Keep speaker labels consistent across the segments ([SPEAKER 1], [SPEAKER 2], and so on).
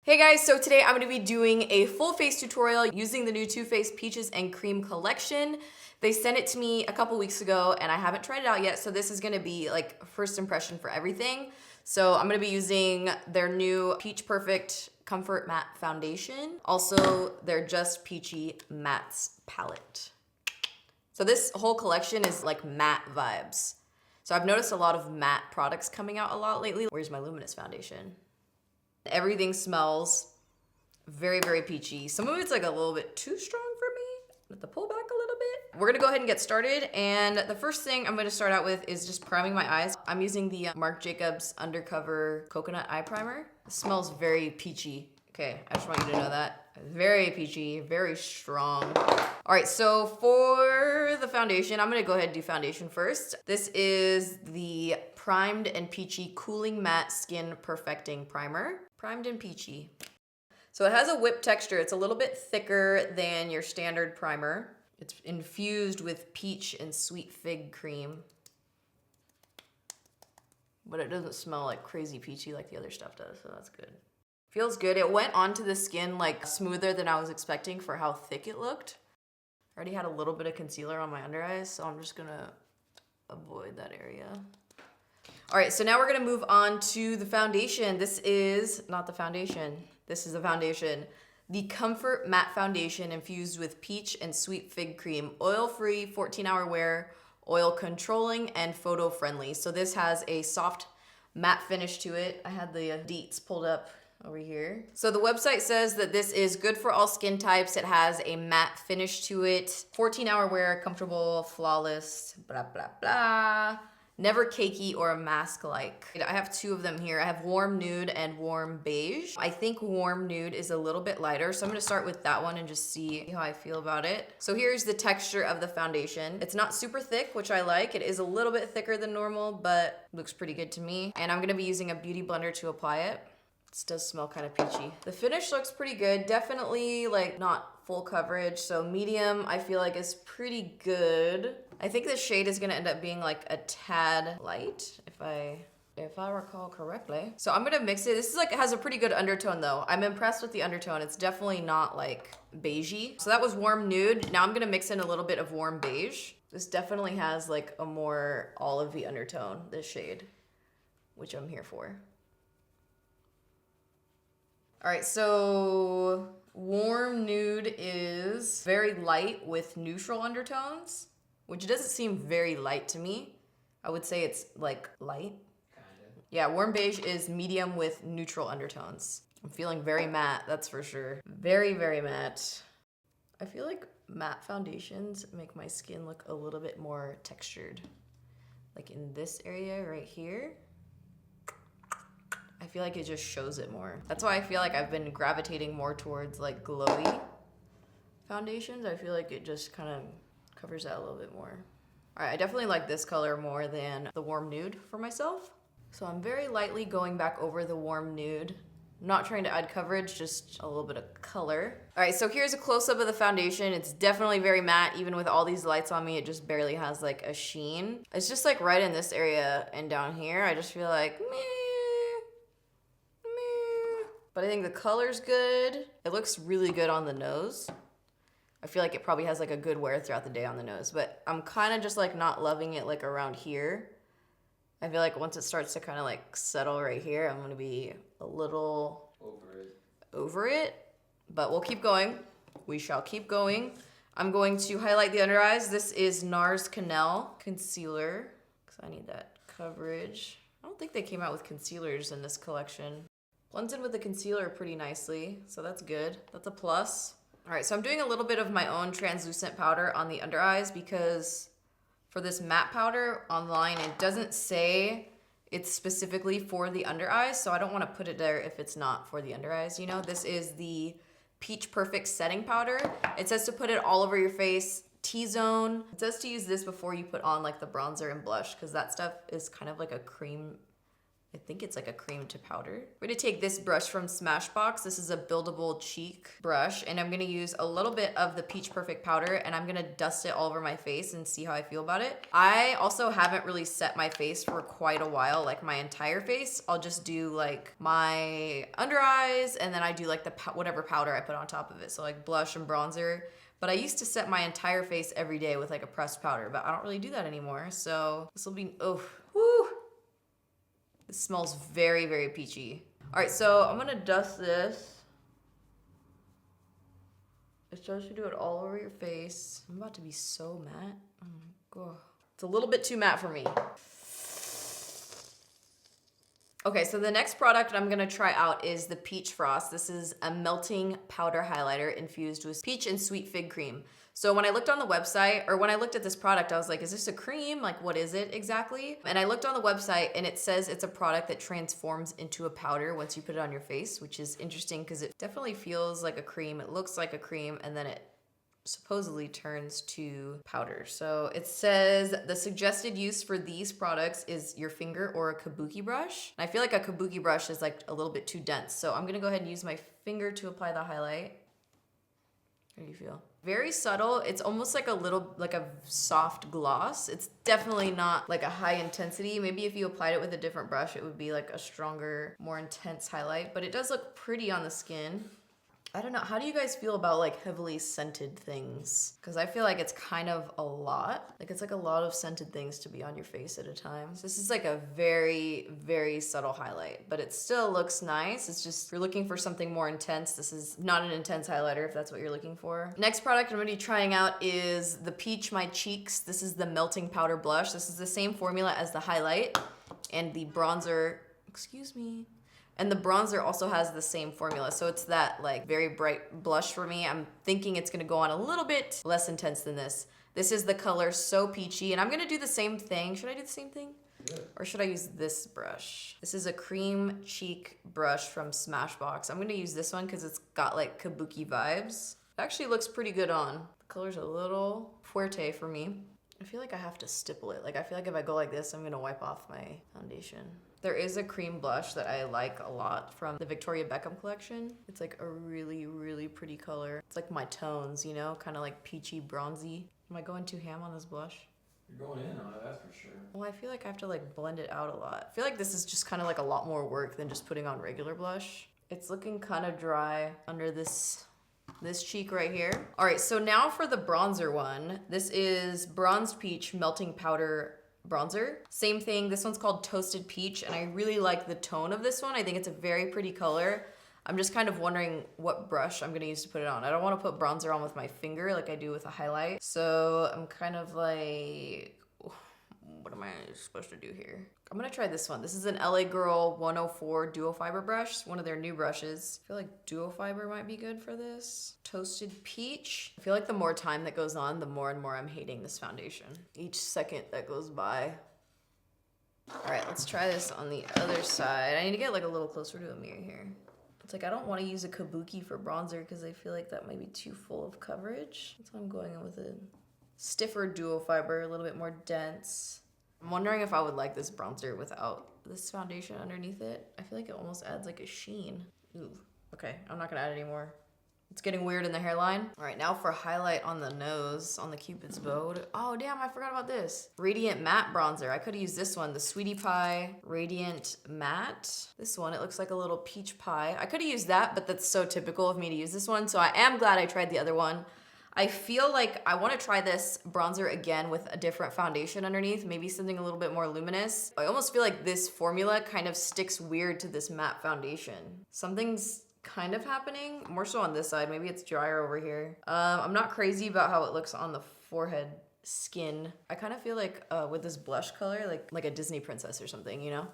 [SPEAKER 1] Hey guys, so today I'm going to be doing a full face tutorial using the new Too Faced Peaches and Cream collection. They sent it to me a couple weeks ago and I haven't tried it out yet, so this is going to be like first impression for everything. So I'm going to be using their new Peach Perfect Comfort Matte Foundation, also their Just Peachy Mattes palette. So this whole collection is like matte vibes. So I've noticed a lot of matte products coming out a lot lately. Where's my luminous foundation? Everything smells very, very peachy. Some of it's like a little bit too strong for me. Let the pull back a little bit. We're gonna go ahead and get started. And the first thing I'm gonna start out with is just priming my eyes. I'm using the Marc Jacobs Undercover Coconut Eye Primer. It smells very peachy. Okay, I just want you to know that. Very peachy, very strong. All right, so for the foundation, I'm gonna go ahead and do foundation first. This is the Primed and Peachy Cooling Matte Skin Perfecting Primer. Primed and peachy. So it has a whipped texture. It's a little bit thicker than your standard primer. It's infused with peach and sweet fig cream. But it doesn't smell like crazy peachy like the other stuff does, so that's good. Feels good. It went onto the skin like smoother than I was expecting for how thick it looked. I already had a little bit of concealer on my under eyes, so I'm just gonna avoid that area. All right, so now we're gonna move on to the foundation. This is not the foundation. This is the foundation. The Comfort Matte Foundation infused with peach and sweet fig cream, oil-free, 14-hour wear, oil controlling, and photo-friendly. So this has a soft matte finish to it. I had the deets pulled up over here. So the website says that this is good for all skin types. It has a matte finish to it, 14-hour wear, comfortable, flawless, blah, blah, blah. Never cakey or mask-like. I have two of them here. I have warm nude and warm beige. I think warm nude is a little bit lighter, so I'm gonna start with that one and just see how I feel about it. So here's the texture of the foundation. It's not super thick, which I like. It is a little bit thicker than normal, but looks pretty good to me. And I'm gonna be using a beauty blender to apply it. This does smell kind of peachy. The finish looks pretty good. Definitely like not full coverage, so medium I feel like is pretty good. I think the shade is gonna end up being like a tad light if I recall correctly. So I'm gonna mix it. This is like, it has a pretty good undertone though. I'm impressed with the undertone. It's definitely not like beigey. So that was warm nude. Now I'm gonna mix in a little bit of warm beige. This definitely has like a more olivey undertone, this shade, which I'm here for. All right, so warm nude is very light with neutral undertones, which doesn't seem very light to me. I would say it's like light. Kinda. Yeah, warm beige is medium with neutral undertones. I'm feeling very matte, that's for sure. Very, very matte. I feel like matte foundations make my skin look a little bit more textured. Like in this area right here. I feel like it just shows it more. That's why I feel like I've been gravitating more towards like glowy foundations. I feel like it just kind of covers that a little bit more. All right, I definitely like this color more than the warm nude for myself. So I'm very lightly going back over the warm nude. I'm not trying to add coverage, just a little bit of color. All right, so here's a close-up of the foundation. It's definitely very matte. Even with all these lights on me, it just barely has like a sheen. It's just like right in this area and down here. I just feel like, meh. But I think the color's good. It looks really good on the nose. I feel like it probably has like a good wear throughout the day on the nose, but I'm kind of just like not loving it like around here. I feel like once it starts to kind of like settle right here, I'm gonna be a little over it, but we'll keep going. We shall keep going. I'm going to highlight the under eyes. This is NARS Canal Concealer, because I need that coverage. I don't think they came out with concealers in this collection. Blends in with the concealer pretty nicely, so that's good. That's a plus. All right, so I'm doing a little bit of my own translucent powder on the under eyes because for this matte powder online, it doesn't say it's specifically for the under eyes, so I don't want to put it there if it's not for the under eyes, you know? This is the Peach Perfect Setting Powder. It says to put it all over your face, T-zone. It says to use this before you put on like the bronzer and blush because that stuff is kind of like a cream I think it's like a cream to powder. We're gonna take this brush from Smashbox. This is a buildable cheek brush, and I'm gonna use a little bit of the Peach Perfect powder, and I'm gonna dust it all over my face and see how I feel about it. I also haven't really set my face for quite a while, like my entire face. I'll just do like my under eyes, and then I do like the whatever powder I put on top of it. So like blush and bronzer. But I used to set my entire face every day with like a pressed powder, but I don't really do that anymore. So this will be, oh, whoo. This smells very, very peachy. All right, so I'm gonna dust this. It starts to do it all over your face. I'm about to be so matte. Oh my God. It's a little bit too matte for me. Okay, so the next product I'm gonna try out is the Peach Frost. This is a melting powder highlighter infused with peach and sweet fig cream. So when I looked on the website, or when I looked at this product, I was like, is this a cream? Like, what is it exactly? And I looked on the website and it says it's a product that transforms into a powder once you put it on your face, which is interesting because it definitely feels like a cream. It looks like a cream, and then it supposedly turns to powder. So it says the suggested use for these products is your finger or a kabuki brush. And I feel like a kabuki brush is like a little bit too dense. So I'm gonna go ahead and use my finger to apply the highlight. How do you feel? Very subtle. It's almost like a little, like a soft gloss. It's definitely not like a high intensity. Maybe if you applied it with a different brush, it would be like a stronger, more intense highlight, but it does look pretty on the skin. I don't know. How do you guys feel about like heavily scented things? Because I feel like it's kind of a lot. Like it's like a lot of scented things to be on your face at a time. So this is like a very, very subtle highlight, but it still looks nice. It's just, if you're looking for something more intense, this is not an intense highlighter if that's what you're looking for. Next product I'm gonna be trying out is the Peach My Cheeks. This is the melting powder blush. This is the same formula as the highlight and the bronzer, excuse me. And the bronzer also has the same formula. So it's that like very bright blush for me. I'm thinking it's gonna go on a little bit less intense than this. This is the color So Peachy, and I'm gonna do the same thing. Should I do the same thing? Yeah. Or should I use this brush? This is a cream cheek brush from Smashbox. I'm gonna use this one because it's got like kabuki vibes. It actually looks pretty good on. The color's a little fuerte for me. I feel like I have to stipple it. Like I feel like if I go like this, I'm gonna wipe off my foundation. There is a cream blush that I like a lot from the Victoria Beckham collection. It's like a really, really pretty color. It's like my tones, you know, kind of like peachy, bronzy. Am I going too ham on this blush?
[SPEAKER 2] You're going in on it, that's for sure.
[SPEAKER 1] Well, I feel like I have to like blend it out a lot. I feel like this is just kind of like a lot more work than just putting on regular blush. It's looking kind of dry under this cheek right here. All right, so now for the bronzer one. This is Bronzed Peach Melting Powder Bronzer. Same thing, this one's called Toasted Peach, and I really like the tone of this one. I think it's a very pretty color. I'm just kind of wondering what brush I'm gonna use to put it on. I don't wanna put bronzer on with my finger like I do with a highlight. So I'm kind of like, what am I supposed to do here? I'm gonna try this one. This is an LA Girl 104 Duo Fiber brush, one of their new brushes. I feel like Duo Fiber might be good for this. Toasted Peach. I feel like the more time that goes on, the more and more I'm hating this foundation. Each second that goes by. All right, let's try this on the other side. I need to get like a little closer to a mirror here. It's like I don't want to use a kabuki for bronzer because I feel like that might be too full of coverage. That's why I'm going in with a stiffer Duo Fiber, a little bit more dense. I'm wondering if I would like this bronzer without this foundation underneath it. I feel like it almost adds like a sheen. Ooh, okay, I'm not gonna add any more. It's getting weird in the hairline. All right, now for highlight on the nose, on the Cupid's bow. Oh damn, I forgot about this. Radiant Matte Bronzer. I could've used this one, the Sweetie Pie Radiant Matte. This one, it looks like a little peach pie. I could've used that, but that's so typical of me to use this one, so I am glad I tried the other one. I feel like I want to try this bronzer again with a different foundation underneath, maybe something a little bit more luminous. I almost feel like this formula kind of sticks weird to this matte foundation. Something's kind of happening, more so on this side. Maybe it's drier over here. I'm not crazy about how it looks on the forehead skin. I kind of feel like with this blush color, like a Disney princess or something, you know?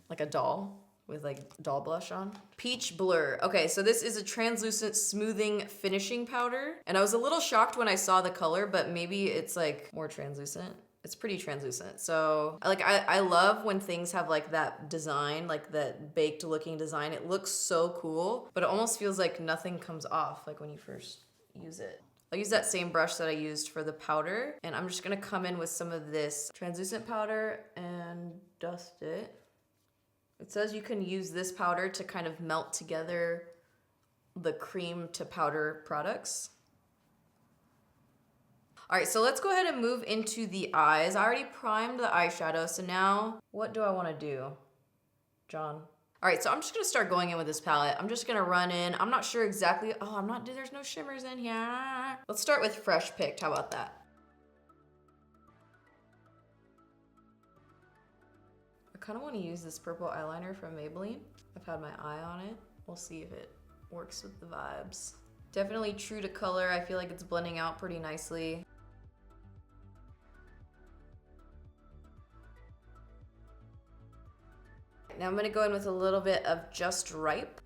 [SPEAKER 1] Like a doll. With like doll blush on. Peach Blur. Okay, so this is a translucent smoothing finishing powder. And I was a little shocked when I saw the color, but maybe it's like more translucent. It's pretty translucent. So like I love when things have like that design, like that baked looking design. It looks so cool, but it almost feels like nothing comes off like when you first use it. I'll use that same brush that I used for the powder, and I'm just gonna come in with some of this translucent powder and dust it. It says you can use this powder to kind of melt together the cream to powder products. All right, so let's go ahead and move into the eyes. I already primed the eyeshadow, so now what do I want to do, John? All right, so I'm just gonna start going in with this palette. I'm just gonna run in. I'm not sure exactly. Oh, there's no shimmers in here. Let's start with Fresh Picked. How about that? I kind of want to use this purple eyeliner from Maybelline. I've had my eye on it. We'll see if it works with the vibes. Definitely true to color. I feel like it's blending out pretty nicely. Now I'm gonna go in with a little bit of Just Ripe.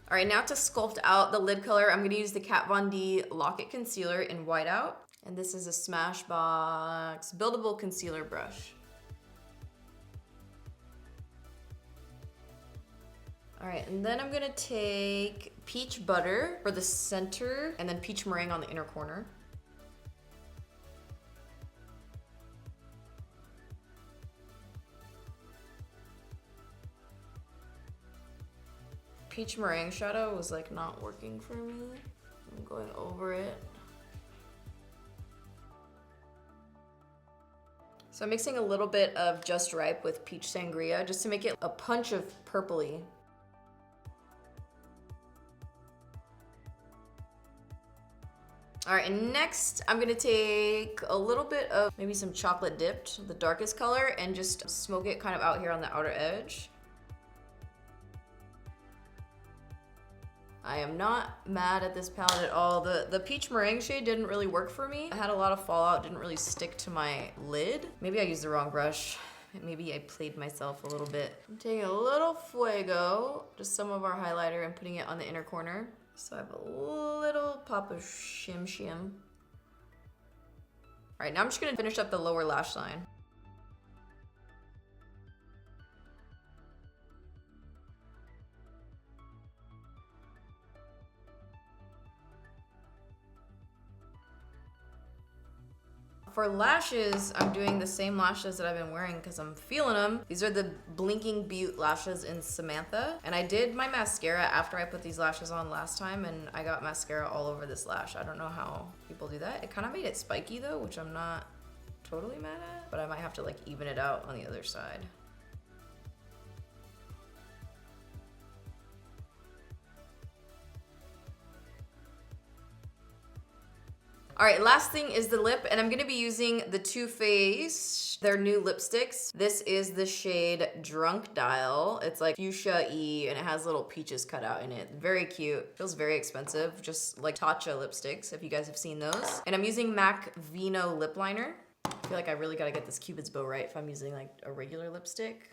[SPEAKER 1] All right, now to sculpt out the lid color, I'm gonna use the Kat Von D Lock-It Concealer in Whiteout. And this is a Smashbox buildable concealer brush. All right, and then I'm gonna take Peach Butter for the center and then Peach Meringue on the inner corner. Peach Meringue shadow was like not working for me. I'm going over it. So I'm mixing a little bit of Just Ripe with Peach Sangria just to make it a punch of purpley. All right, and next I'm gonna take a little bit of maybe some chocolate dipped, the darkest color, and just smoke it kind of out here on the outer edge. I am not mad at this palette at all. The Peach Meringue shade didn't really work for me. I had a lot of fallout, didn't really stick to my lid. Maybe I used the wrong brush. Maybe I played myself a little bit. I'm taking a little Fuego, just some of our highlighter, and putting it on the inner corner. So I have a little pop of Shim Shim. All right, now I'm just gonna finish up the lower lash line. For lashes, I'm doing the same lashes that I've been wearing because I'm feeling them. These are the Blinking Beaute lashes in Samantha. And I did my mascara after I put these lashes on last time, and I got mascara all over this lash. I don't know how people do that. It kind of made it spiky though, which I'm not totally mad at, but I might have to like even it out on the other side. All right, last thing is the lip, and I'm gonna be using the Too Faced, their new lipsticks. This is the shade Drunk Dial. It's like fuchsia-y, and it has little peaches cut out in it. Very cute. Feels very expensive, just like Tatcha lipsticks, if you guys have seen those. And I'm using MAC Vino lip liner. I feel like I really gotta get this Cupid's bow right if I'm using like a regular lipstick.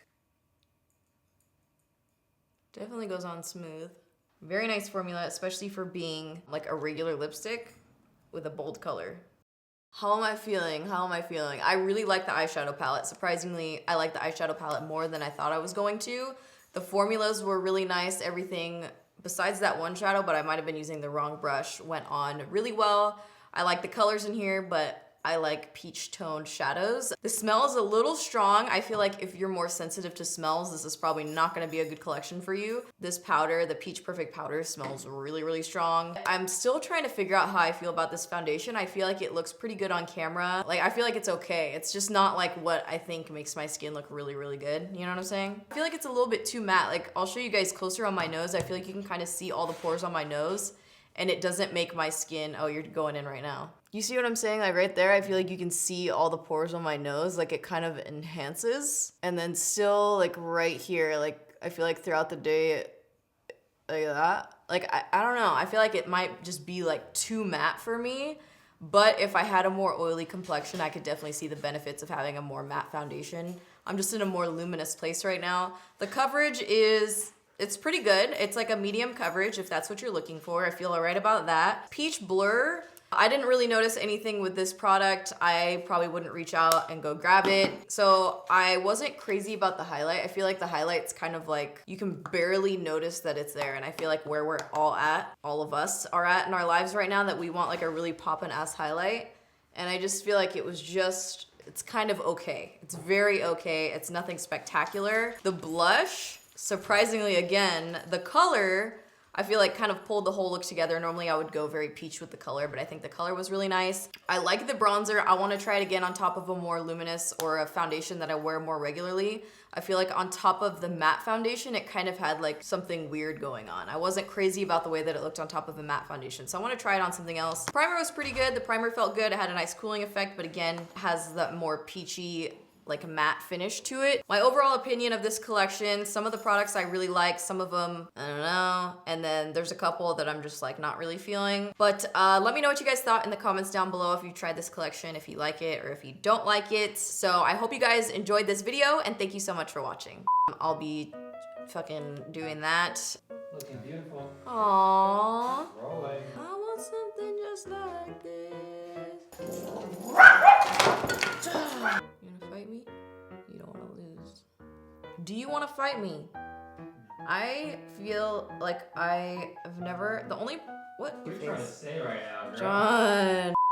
[SPEAKER 1] Definitely goes on smooth. Very nice formula, especially for being like a regular lipstick with a bold color. How am I feeling? How am I feeling? I really like the eyeshadow palette. Surprisingly, I like the eyeshadow palette more than I thought I was going to. The formulas were really nice. Everything besides that one shadow, but I might have been using the wrong brush, went on really well. I like the colors in here, but I like peach toned shadows. The smell is a little strong. I feel like if you're more sensitive to smells, this is probably not gonna be a good collection for you. This powder, the Peach Perfect powder, smells really, really strong. I'm still trying to figure out how I feel about this foundation. I feel like it looks pretty good on camera. Like, I feel like it's okay. It's just not like what I think makes my skin look really, really good. You know what I'm saying? I feel like it's a little bit too matte. Like, I'll show you guys closer on my nose. I feel like you can kind of see all the pores on my nose, and it doesn't make my skin, oh, you're going in right now. You see what I'm saying? Like right there, I feel like you can see all the pores on my nose. Like it kind of enhances. And then still like right here, like I feel like throughout the day, like that. Like, I don't know. I feel like it might just be like too matte for me. But if I had a more oily complexion, I could definitely see the benefits of having a more matte foundation. I'm just in a more luminous place right now. The coverage is, it's pretty good. It's like a medium coverage if that's what you're looking for. I feel all right about that. Peach Blur, I didn't really notice anything with this product. I probably wouldn't reach out and go grab it. So I wasn't crazy about the highlight. I feel like the highlight's kind of like, you can barely notice that it's there. And I feel like where we're all at, all of us are at in our lives right now, that we want like a really poppin' ass highlight. And I just feel like it was just, it's kind of okay. It's very okay. It's nothing spectacular. The blush, surprisingly again, the color, I feel like kind of pulled the whole look together. Normally I would go very peach with the color, but I think the color was really nice. I like the bronzer. I want to try it again on top of a more luminous or a foundation that I wear more regularly. I feel like on top of the matte foundation, it kind of had like something weird going on. I wasn't crazy about the way that it looked on top of a matte foundation, so I want to try it on something else. The primer was pretty good. The primer felt good. It had a nice cooling effect, but again, has that more peachy, like a matte finish to it. My overall opinion of this collection, some of the products I really like, some of them, I don't know. And then there's a couple that I'm just like not really feeling. But let me know what you guys thought in the comments down below if you tried this collection, if you like it or if you don't like it. So I hope you guys enjoyed this video and thank you so much for watching. I'll be fucking doing that.
[SPEAKER 2] Looking beautiful.
[SPEAKER 1] Aww.
[SPEAKER 2] Rolling.
[SPEAKER 1] I want something just like this. You wanna fight me? You don't wanna lose. Do you wanna fight me? I feel like I have never, the only, what?
[SPEAKER 2] What are you trying to say right now, girl?
[SPEAKER 1] John.